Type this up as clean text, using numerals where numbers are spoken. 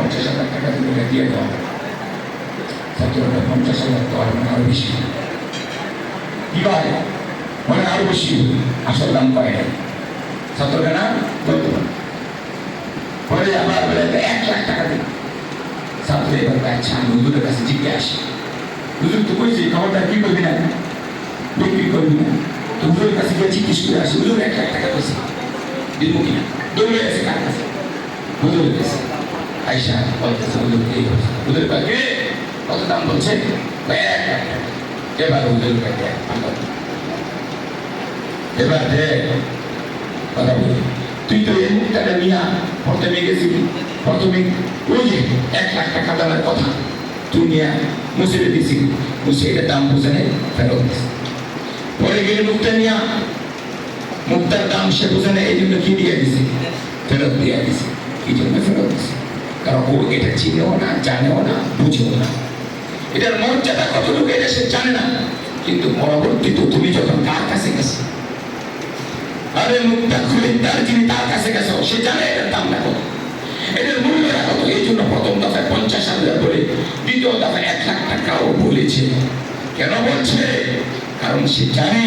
50,000 টাকা দিলে দিয়ে দেওয়া ছাত্ররা 50,000 তো আরো বেশি কি হয় মনে আরো বেশি আসল দাম পায় না ছাত্ররা না বলতে পারে পরে আবার বলে 1,00,000 টাকা দিন ছাত্র এবার আচ্ছা আমি হুজুরের কাছে জিজ্ঞাসা হুজুর তো কইছি খবরটা কি করবি না বিক্রি করবি না তো হুজুরের কাছে গিয়ে জিজ্ঞেস করে আসি হুজুর 1,00,000 টাকা কইছে দিব কিনা দৌড়ে আছে কার কাছে হুজুরের কাছে আইসা বলতেছে হুজুর এই হুজুরের কাছে কত দাম বলছে 1,00,000 টাকা এবার হুজুরের কাছে এবার দে কথা বলি তুই তো এই মুখটাকে নিয়ে প্রথমে গেছিলি প্রথমে ওই যে 1,00,000 টাকা দেওয়ার কথা তুই নিয়ে মুছে দিয়েছিলি মুছে এটার দাম বুঝে নেই ফেরত দিস পরে গেলে মুখটা নিয়ে মুক্তার দাম সে বুঝে নেই এই জন্য কি দিয়ে দিছে ফেরত দিয়ে দিছে এই জন্য ফেরত দিছে কারণ ও এটা চিনেও না জানেও না বুঝেও না এটার মর্যাদা কতটুকু এটা সে জানে না কিন্তু পরবর্তীতে তুমি যখন কার কাছে গেছো আরে মুক্তা খরিদ্দার যিনি তার কাছে গেছো সে জানে এটার দামটা কত এটার মূল্যটা কত এই জন্য প্রথম দফায় 50,000 বলে দ্বিতীয় দফায় 1,00,000 টাকাও বলেছে কেন বলছে কারণ সে জানে